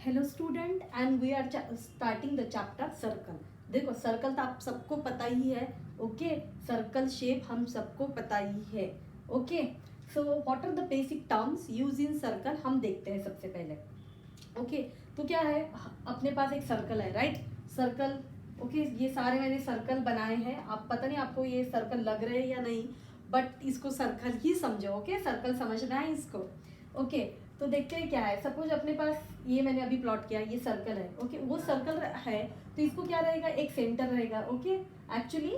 Hello student and we are starting the chapter circle. देखो circle तो आप सबको पता ही है। ओके, सर्कल शेप हम सबको पता ही है। Okay, so what are the basic terms use in circle हम देखते हैं सबसे पहले। ओके, तो क्या है, अपने पास एक सर्कल है, राइट। सर्कल, ओके, ये सारे मैंने सर्कल बनाए हैं। आप पता नहीं आपको ये सर्कल लग रहे हैं या नहीं, बट इसको सर्कल ही समझो। ओके, सर्कल समझना है इसको। ओके, तो देखते हैं क्या है। सपोज अपने पास ये मैंने अभी प्लॉट किया, ये सर्कल है। ओके, वो सर्कल है तो इसको क्या रहेगा, एक सेंटर रहेगा। ओके, एक्चुअली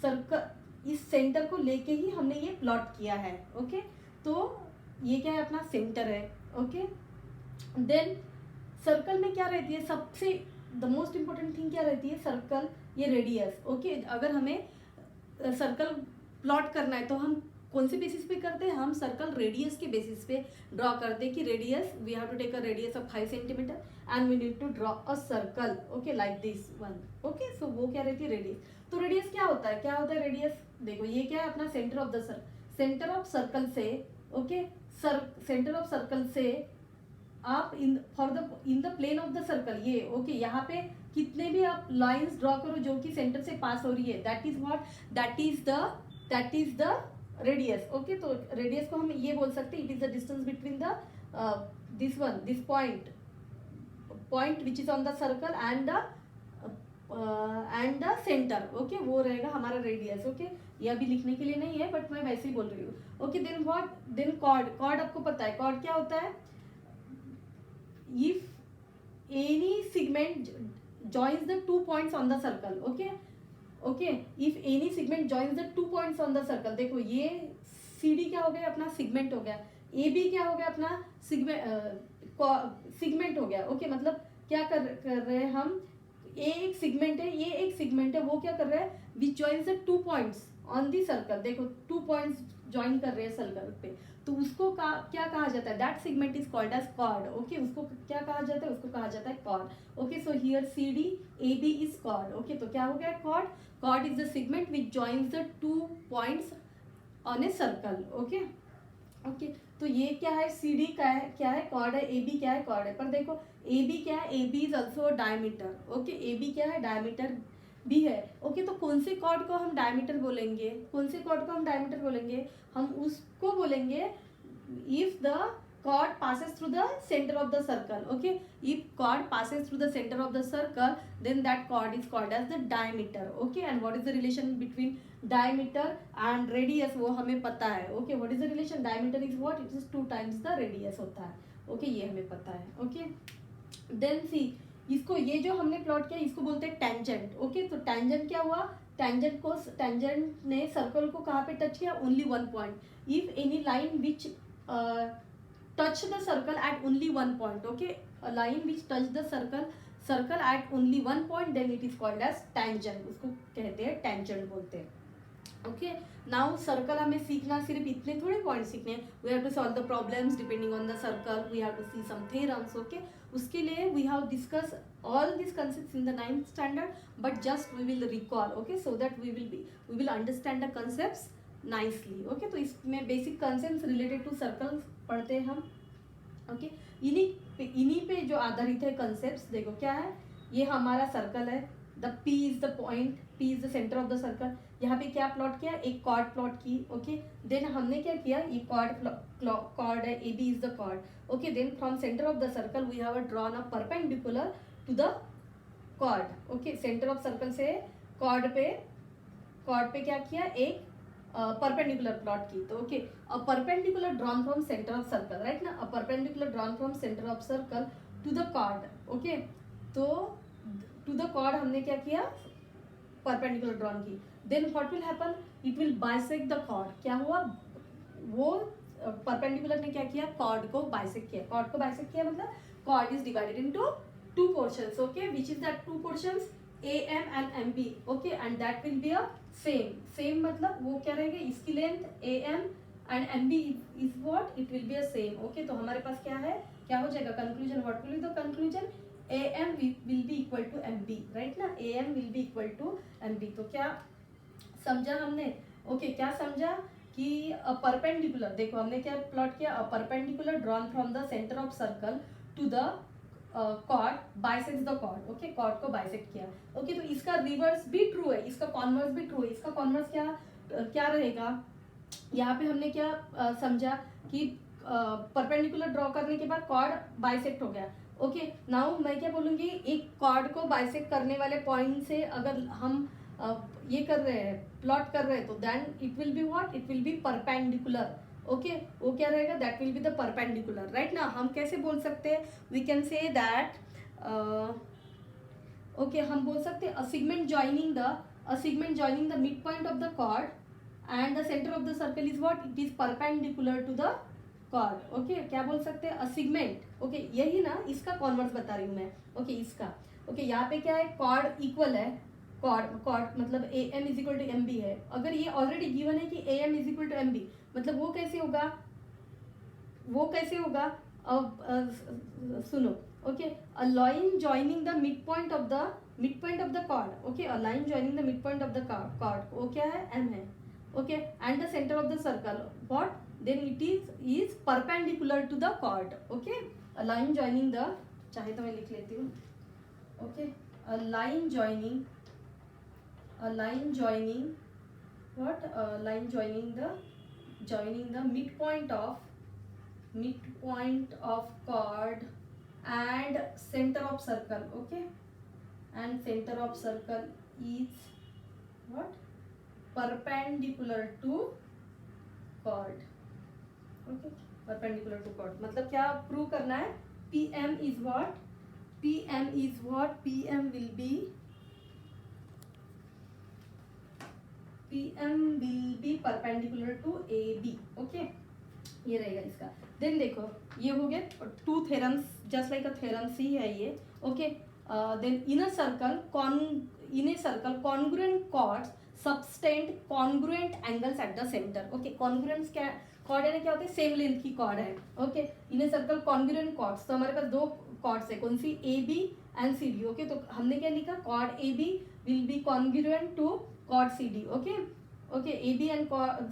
सर्कल इस सेंटर को लेके ही हमने ये प्लॉट किया है। ओके, तो ये क्या है, अपना सेंटर है। ओके, देन सर्कल में क्या रहती है, सबसे द मोस्ट इंपॉर्टेंट थिंग क्या रहती है, सर्कल, ये रेडियस। ओके, अगर हमें सर्कल प्लॉट करना है तो हम कौन से बेसिस पे करते हैं, हम सर्कल रेडियस के बेसिस पे ड्रॉ करते हैं कि radius, we have to take a radius of 5 centimetre and we need to draw a circle. Okay, like this one. Okay, so वो क्या रहती है, रेडियस। तो रेडियस क्या होता है, क्या होता है रेडियस। देखो ये क्या है, अपना centre of the circle, centre of circle से, ओके, सेंटर ऑफ सर्कल से आप in the plane of the circle, ये ओके, यहाँ पे कितने भी आप लाइंस ड्रॉ करो जो कि सेंटर से पास हो रही है, that is what, that is the radius. Okay, तो रेडियस को हम ये बोल सकते हैं, it is the distance between the this point which is on the circle and the centre. Okay, वो रहेगा हमारा रेडियस। ओके, ये अभी लिखने के लिए नहीं है बट मैं वैसे ही बोल रही हूँ। Okay, then what, then chord. Chord आपको पता है, कॉर्ड क्या होता है, if any segment joins the 2 points on the circle, okay, if any segment joins the 2 points on the circle, देखो ये CD क्या हो गया, अपना सिगमेंट हो गया, AB क्या हो गया, अपना सिगमेंट हो गया। ओके, मतलब क्या कर रहे हैं हम, ये एक सिगमेंट है, ये एक सिगमेंट है, वो क्या कर रहा है, which joins the 2 points on the circle. देखो 2 पॉइंट्स ज्वाइन कर रहे हैं सर्कल पे, तो उसको क्या कहा जाता है, that segment is called as chord. Okay, उसको क्या कहा जाता है, उसको कहा जाता है chord. Okay, so here C D A B is chord. Okay, तो क्या हो गया, chord. Chord is the segment which joins the 2 points on a circle. Okay, okay, तो ये क्या है, सी डी क्या है कॉर्ड है, ए बी क्या है, कॉर्ड है। पर देखो ए बी क्या है, A B is also diameter. Okay, A B क्या है, डायमीटर भी है। ओके, तो कौन से कॉर्ड को हम डायमीटर बोलेंगे, कौन से कॉर्ड को हम डायमीटर बोलेंगे, हम उसको बोलेंगे if the chord passes through the center of the circle. Okay, if chord passes through the center of the circle, then that chord is called as the diameter. Okay, and what is the relation between diameter and radius, वो हमें पता है। Okay, what is the relation, diameter is what, it is 2 times the radius होता है। Okay, ये हमें पता है। Okay, then see, इसको ये जो हमने प्लॉट किया इसको बोलते हैं टेंजेंट। ओके, तो टेंजेंट क्या हुआ, टेंजेंट ने सर्कल को कहाँ पे टच किया, only 1 point. If any line which touch the circle at only 1 point. Okay, a line which touch the circle at only 1 point, then it is called as tangent, उसको कहते हैं tangent बोलते हैं। Okay, now circle हमें सीखना सिर्फ इतने थोड़े पॉइंट सीखने हैं, we have to solve the problems depending on the circle, we have to see some theorems. Okay, उसके लिए we have discuss all this concepts in the 9th standard, but just we will recall. Okay, so that we will understand the concepts nicely. Okay, तो इसमें basic concepts related to circle पढ़ते हैं हम। Okay, इन्हीं पे जो आधारित है कंसेप्ट्स, देखो क्या है, ये हमारा सर्कल है, the P is the point, P is the centre of the circle. यहाँ पे क्या प्लॉट किया, एक कॉर्ड प्लॉट की। ओके, देन हमने क्या किया, ये कॉर्ड है, A B is the chord. Okay, then from centre of the circle we have drawn a perpendicular to the chord. Okay, centre of circle से कॉर्ड पे क्या किया, एक परपेंडिकुलर प्लॉट की। तो okay, a perpendicular drawn from centre of circle, right ना, a perpendicular drawn from centre of circle to the chord. Okay, तो to the chord हमने क्या किया, परपेंडिकुलर ड्रॉन की। Then what will happen, it will bisect the chord. क्या हुआ, वो perpendicular ने क्या किया, कॉर्ड को बाइसेक्ट किया। कॉर्ड को बाइसेक्ट किया मतलब chord is divided into 2 portions. Okay, which is that 2 portions, A M and M B. Okay, and that will be a same मतलब वो क्या रहेगा, इसकी length A M and M B is what, it will be a same. Okay, तो हमारे पास क्या है, क्या हो जाएगा, conclusion, what will be the conclusion, A M will be equal to M B, right ना, A M will be equal to M B. तो क्या समझा हमने। ओके, क्या समझा कि अ परपेंडिकुलर, देखो हमने क्या प्लॉट किया, a perpendicular drawn from the centre of circle to the chord bisects the chord, okay, chord को बाइसेक्ट किया, ओके, तो इसका रिवर्स भी ट्रू है, इसका कॉन्वर्स भी ट्रू है। इसका कॉन्वर्स क्या रहेगा, यहाँ पे हमने क्या समझा कि परपेंडिकुलर ड्रॉ करने के बाद कॉर्ड बाइसेक्ट हो गया, ओके। नाउ मैं क्या बोलूंगी, एक कॉर्ड को बाइसेक्ट करने वाले पॉइंट से अगर हम ये कर रहे हैं, प्लॉट कर रहे हैं, तो then it will be what, it will be perpendicular, okay. वो क्या रहेगा, that will be the perpendicular, right ना। हम कैसे बोल सकते हैं, we can say that, okay, हम बोल सकते हैं a segment joining the mid point of the chord and the centre of the circle is what, it is perpendicular to the chord, okay. क्या बोल सकते हैं, अ सेगमेंट, ओके, यही ना, इसका कॉन्वर्स बता रही हूँ मैं, ओके, इसका, ओके। यहाँ पे क्या है, कॉर्ड इक्वल है, कॉर्ड मतलब A M is equal to M B है। अगर ये ऑलरेडी गिवन है कि A M is equal to M B, मतलब वो कैसे होगा, अब सुनो, okay, a line joining the mid point of the chord, okay, a line joining the mid point of the chord, वो क्या है, एम है, okay, and the centre of the circle what, then it is perpendicular to the chord, okay. A line joining the, चाहे तो मैं लिख लेती हूँ, okay, a line joining what, line joining the midpoint of chord and center of circle, okay, and center of circle is what, perpendicular to chord, okay, perpendicular to chord। मतलब क्या prove करना है, pm is what, pm will be perpendicular to AB, okay, ये रहेगा इसका। Then देखो, ये हो गया two theorems, just like a theorems ही है ये, okay. Then in a circle congruent chords subtend congruent angles at the centre, okay. Congruent क्या, कॉर्ड है ना, क्या होते हैं, सेम लेंथ की कॉर्ड है, okay. In a circle congruent chords, तो हमारे पास दो कॉर्ड्स है, कौन सी, A B and C D, okay. तो हमने क्या लिखा, chord A B will be congruent to chord CD, okay, AB and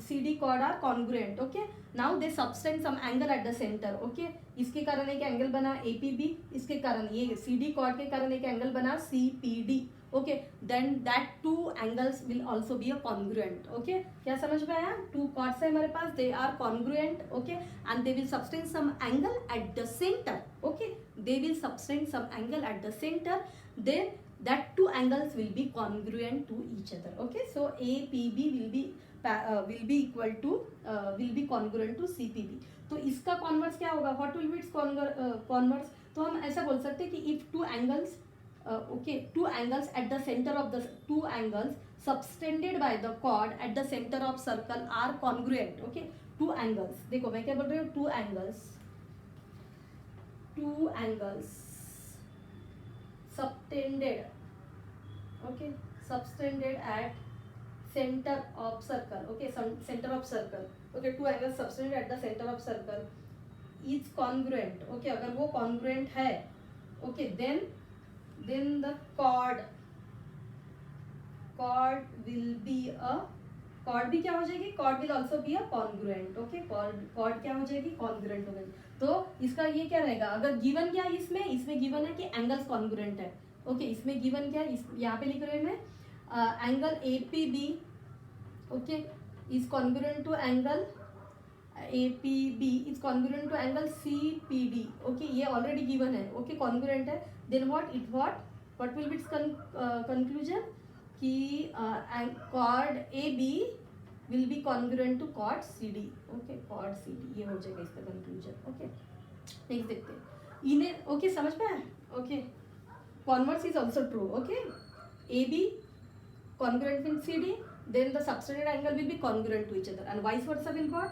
CD chord are congruent, okay। now they subtend some angle at the center, okay। इसके कारण एक angle बना APB, इसके कारण ये CD chord के कारण एक एंगल बना CPD, okay। then that two angles will also be a congruent, okay। क्या समझ में आया, two chords है हमारे पास, they are congruent, okay, and they will subtend some angle at the center, okay, they will subtend some angle at the center, then that two angles will be congruent to each other, okay। so APB will be equal to will be congruent to CPB। तो इसका converse क्या होगा, what will be its converse, तो हम ऐसा बोल सकते हैं कि if two angles, okay, two angles at the center of the two angles subtended by the chord at the center of circle are congruent, okay। two angles, देखो मैं क्या बोल रही हूँ, two angles subtended, okay, subtended at center of circle, okay, center of circle, okay, two angles subtended at the center of circle is congruent, okay। अगर वो congruent है, okay, then the chord will be a, chord भी क्या हो जाएगी, chord will also be a congruent, okay। chord क्या हो जाएगी, congruent हो गई। तो इसका ये क्या रहेगा, अगर गिवन क्या है, इसमें गिवन है कि एंगल्स कॉन्ग्रुएंट है, ओके। इसमें गिवन क्या है, यहाँ पे लिख रहे हैं मैं, angle APB, okay, is congruent to angle APB is congruent to angle CPD, okay. ये ऑलरेडी गिवन है, ओके, कॉन्ग्रुएंट है। Then what will be its conclusion, कि chord AB will be congruent to chord CD, okay, chord CD, ये हो जाएगा इसका conclusion, okay. Next देखते हैं इन्हें, ओके, समझ में आया, okay. converse is also true, okay। AB congruent with CD, then the subtended angle will be congruent to each other, and vice versa will what,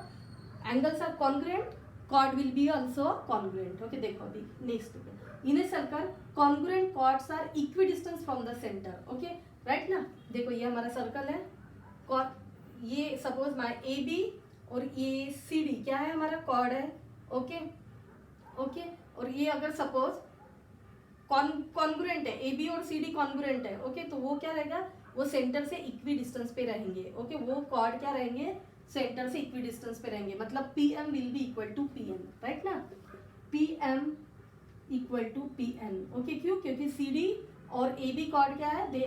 angles are congruent, chord will be also congruent, okay। देखो अभी next, in a circle congruent chords are equidistant from the center, okay, right ना। देखो ये हमारा circle है, ये suppose my AB और ये CD क्या है, हमारा chord है, ओके, ओके। और ये अगर सपोज कॉन्ग्रुएंट है, AB और CD कॉन्ग्रुएंट है, ओके, तो वो क्या रहेगा, वो सेंटर से इक्वी डिस्टेंस पे रहेंगे, ओके। वो कॉर्ड क्या रहेंगे, सेंटर से इक्वी डिस्टेंस पे रहेंगे, मतलब PM will be equal to PM, right ना। PM equal to P N. Okay, क्यों? क्योंकि सी डी और ए बी कॉर्ड क्या है, they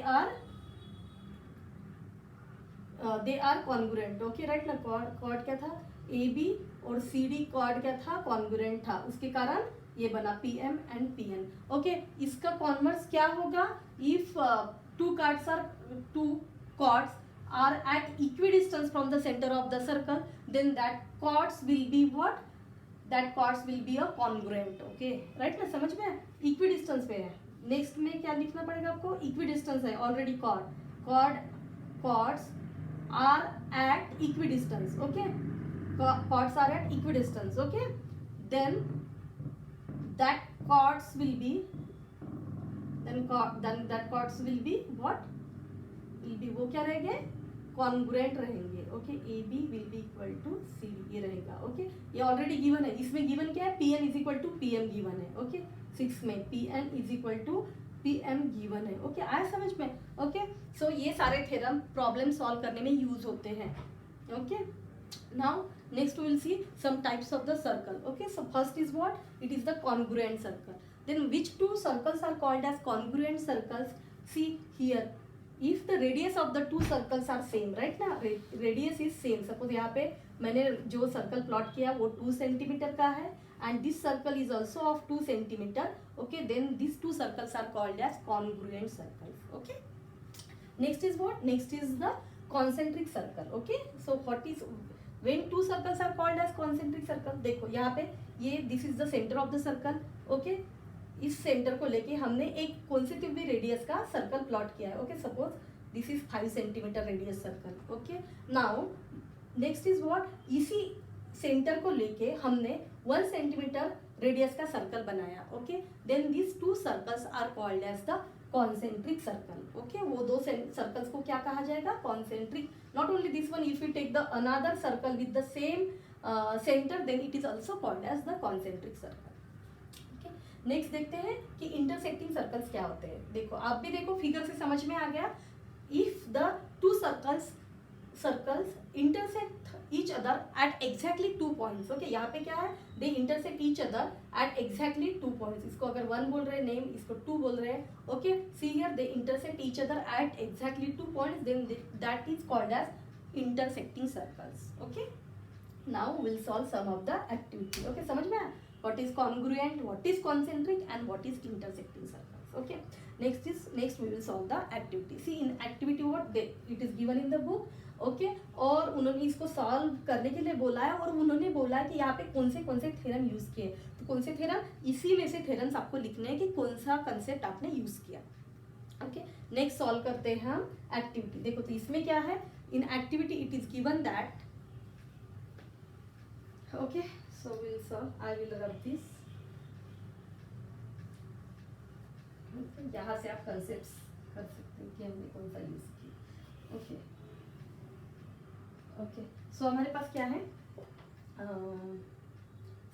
are congruent. Okay right ना, कॉर्ड क्या था, ए बी, और सी डी कॉर्ड क्या था, कॉन्ग्रुएंट था, उसके कारण ये बना P M and P N. Okay, इसका कॉन्वर्स क्या होगा, if two chords are at equidistance from the center of the circle, then that chords will be what, that chords will be a congruent। okay right ना, समझ में, equidistance पे है। Next में क्या लिखना पड़ेगा आपको, equidistance है already, chords are at equidistance। okay, chords are at equidistance। okay, then that chords will be that chords will be what, will be, वो क्या रहेंगे, कॉन्ग्रुएंट रहेंगे। Okay, A B will be equal to C D, ये रहेगा। Okay, ये already given है, इसमें given क्या है, P N is equal to P M given है। ओके, 6 में P N is equal to P M given है। ओके, आया समझ में। ओके, सो ये सारे थ्योरम प्रॉब्लम सॉल्व करने में यूज होते हैं। Okay, now next we will see some types of the circle. Okay, so first is what, it is the congruent circle. Then which two circles are called as congruent circles, see here, if the radius of the two circles are same, right ना, radius is same, suppose यहाँ पे मैंने जो circle plot किया वो 2 centimetre का है and this circle is also of 2 centimeter। okay, then these two circles are called as congruent circles। okay, next is what, next is the concentric circle। okay, so what is, when two circles are called as concentric circle, देखो यहाँ पे ये this is the center of the circle। okay, इस centre को लेके हमने एक concentric भी रेडियस का सर्कल प्लॉट किया है। Okay, suppose this is 5 centimetre radius circle. Okay, now next is what, इसी सेंटर को लेके हमने 1 सेंटीमीटर रेडियस का सर्कल बनाया। Okay, then this two circles are called as the concentric circle. Okay, वो दो सर्कल्स को क्या कहा जाएगा, concentric. Not only this one, if you take the another circle with the same centre, then it is also called as the concentric circle. Next देखते हैं कि intersecting circles क्या होते हैं। देखो, आप भी देखो, फिगर से समझ में आ गया, if the two circles intersect each other at exactly 2 points. Okay, यहाँ पे क्या है, दे intersect each other at exactly 2 points. इसको अगर 1 बोल रहे हैं नेम, इसको 2 बोल रहे हैं। Okay, see here, they intersect each other at exactly 2 points, then that is called as intersecting circles. Okay, now will solve some of the activity. Okay, समझ में आया, what is congruent, what is concentric and what is intersecting circles। okay, next we will solve the activity। see in activity what it is given in the book। okay, और उन्होंने इसको solve करने के लिए बोला है, और उन्होंने बोला है कि यहाँ पे कौन से थ्योरम यूज किए, तो कौन से थ्योरम, इसी में से थ्योरम्स आपको लिखने हैं कि कौन सा कंसेप्ट आपने यूज किया। ओके, नेक्स्ट सॉल्व करते हैं हम एक्टिविटी। देखो, तो इसमें क्या है, in activity it is given that, okay, so we'll solve, I will rub this। यहाँ से आप कंसेप्ट्स कर सकते हैं कि हमने कौन सा यूज किया। ओके ओके, सो हमारे पास क्या है,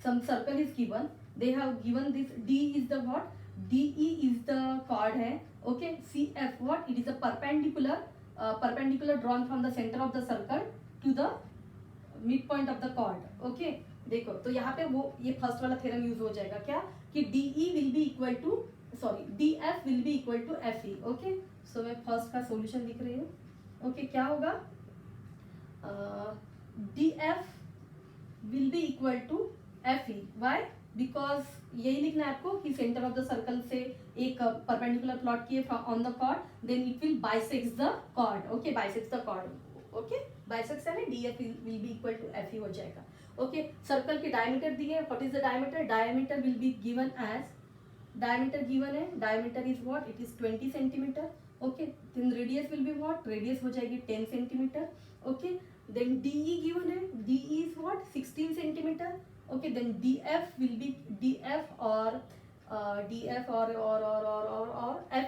some circle is given, they have given this, D is the what, DE is the chord है। okay, CF what, it is a perpendicular drawn from the center of the circle to the midpoint of the chord। okay, देखो, तो यहाँ पे वो ये first वाला theorem use हो जाएगा क्या, कि DE will be equal to, sorry, DF will be equal to FE। Okay, so मैं फर्स्ट का सॉल्यूशन लिख रही हूँ। ओके, क्या होगा, DF will be equal to FE। Why, because यही लिखना है आपको कि सेंटर ऑफ द सर्कल से एक परपेंडिकुलर प्लॉट किए on the chord, then it will bisects the chord. Okay, bisects the chord. Okay, bisects है, DF will be equal to FE हो जाएगा। ओके, सर्कल की डायमीटर दी है, what is the diameter, diameter will be given as, diameter given है, diameter is what, it is 20 centimetre. Okay, then radius will be what, radius हो जाएगी 10 centimetre. Okay, then DE given है, DE इज what, 16 centimetre. Okay, then DF will be, DF और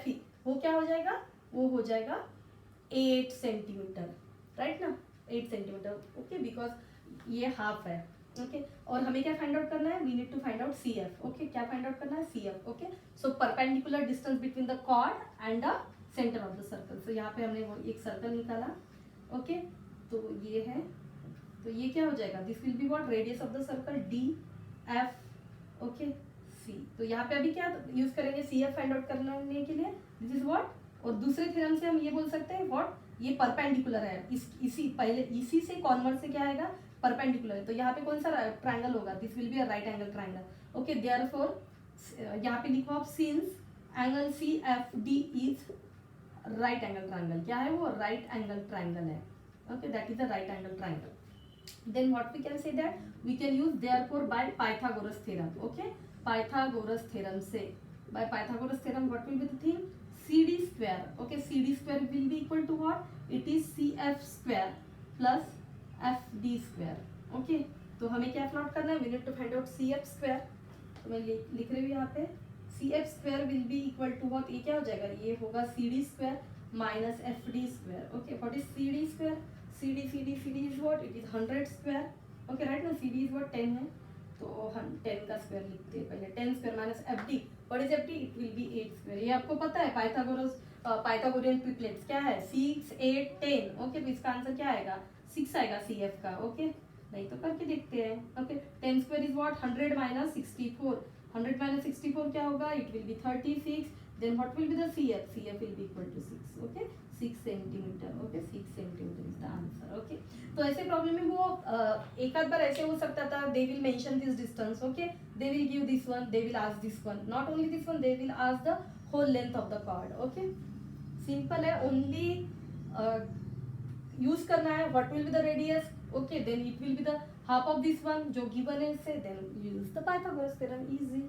FE, वो क्या हो जाएगा, वो हो जाएगा 8 सेंटीमीटर, राइट ना, 8 सेंटीमीटर। ओके, बिकॉज ये हाफ है। ओके, और हमें क्या फाइंड आउट करना है, we need to find out CF। Okay, क्या फाइंड आउट करना है, CF। Okay, so perpendicular distance between the chord and the centre of the circle. So यहाँ पे हमने वो एक सर्कल निकाला। ओके, तो ये है, तो ये क्या हो जाएगा, this will be what, radius of the circle DF। Okay, C। तो यहाँ पे अभी क्या यूज करेंगे, सी एफ फाइंड आउट करने के लिए, दिस इज व्हाट, और दूसरे थ्योरम से हम ये बोल सकते हैं व्हाट, ये परपेंडिकुलर है, इसी पहले इसी से कॉन्वर्स से क्या आएगा, परपेंडिकुलर है, तो यहाँ पे कौन सा ट्राइंगल होगा, this will be a right angle triangle. Okay, therefore यहाँ पे लिखो आप, since angle C F D is right angle triangle, क्या है वो, राइट एंगल ट्राइंगल है। Okay, that is a right angle triangle. then what we can say that we can use therefore by Pythagoras theorem. Okay, Pythagoras theorem से, by Pythagoras theorem what will be the thing, CD square. Okay, CD square will be equal to what, it is CF square plus FD square. Okay, तो हमें क्या plot करना है, we need to find out CF square, तो मैं लिख रही हूँ यहाँ पे, CF square will be equal to what, ये क्या हो जाएगा, ये होगा CD square minus FD square. Okay, what is CD square, CD is what, it is 100 square. Okay, right now CD is what, 10 है, तो हम 10 का स्क्वायर लिखते हैं पहले, 10 square minus FD, what is FD, it will be 8 square. ये आपको पता है पाइथागोरियन ट्रिपलेट्स क्या है, 6 8 10। ओके, तो इसका आंसर क्या आएगा, 6 आएगा CF का। ओके, नहीं तो करके देखते हैं। Okay, 10 square is what, 100 minus 64, 100 minus 64 क्या होगा, it will B 36, then what will be the CF will be equal to 6. Okay, 6 centimetre. Okay, 6 centimetre is the answer. Okay, तो ऐसे प्रॉब्लम में वो एक आध बार ऐसे हो सकता था, they will mention this distance. Okay, they will give this one, they will ask this one, not only this one, they will ask the whole length of the chord. Okay, simple है, only use करना है what will be the radius. Okay, then it will be the half of this one जो given है से, then use the Pythagoras theorem, easy.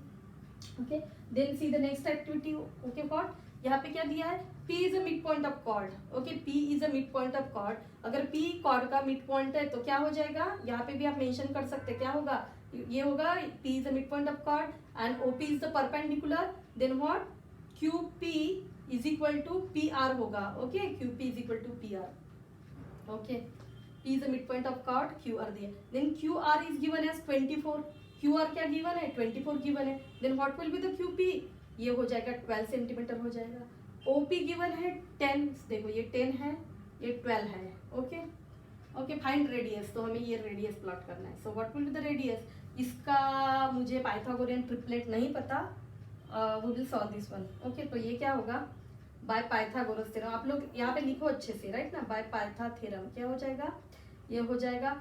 Okay, then see the next activity. Okay, what, यहाँ पे क्या दिया है, P is a mid point of chord. Okay, P is a mid point of chord, अगर P chord का mid point है तो क्या हो जाएगा, यहाँ पे भी आप मेंशन कर सकते हैं, क्या होगा, ये होगा P is a mid point of chord and OP is the perpendicular, then what, QP is equal to PR होगा। Okay, QP is equal to PR। Okay, P is the midpoint of chord, QR दिया, then QR is given as 24, QR क्या given है, 24 given है, then what will be the QP, ये हो जाएगा 12 centimetre हो जाएगा। OP given है 10, देखो ये 10 है, ये 12 है। ओके, ओके, फाइंड रेडियस, तो हमें ये रेडियस प्लॉट करना है। So what will be the radius, इसका मुझे पाइथागोरियन ट्रिपलेट नहीं पता, we will solve this one. Okay, तो ये क्या होगा, बाय पाइथागोरस थ्योरम, आप लोग यहाँ पे लिखो अच्छे से, राइट ना, बाय पाइथा थ्योरम क्या हो जाएगा, ये हो जाएगा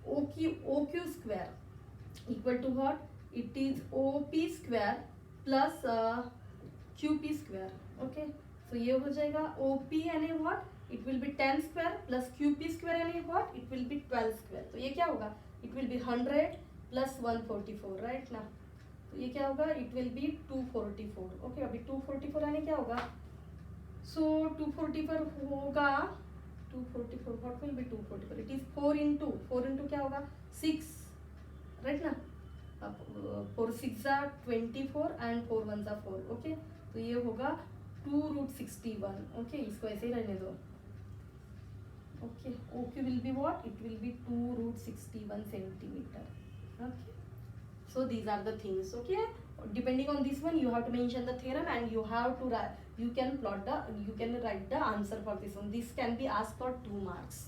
OQ square equal to what, it is OP square plus QP square. Okay, so ये हो जाएगा OP यानी what, it will be 10 square plus QP square यानी what, it will be 12 square, तो ये क्या होगा, it will be 100 plus 144, right ना, तो ये क्या होगा, इट विल बी 244। ओके, अभी 244 यानी क्या होगा, सो 244 होगा, 244 what will B 244, it is 4 into क्या होगा 6, राइट ना, अब 4 6 जा 24 एंड 4 1 जा 4। ओके, तो ये होगा 2√61। ओके, इसको ऐसे ही रहने दो। Okay, OQ will be what, it will B 2√61 centimetre. Okay, so these are the things. Okay, depending on this one you have to mention the theorem and you have to write, you can write the answer for this one. This can be asked for 2 marks.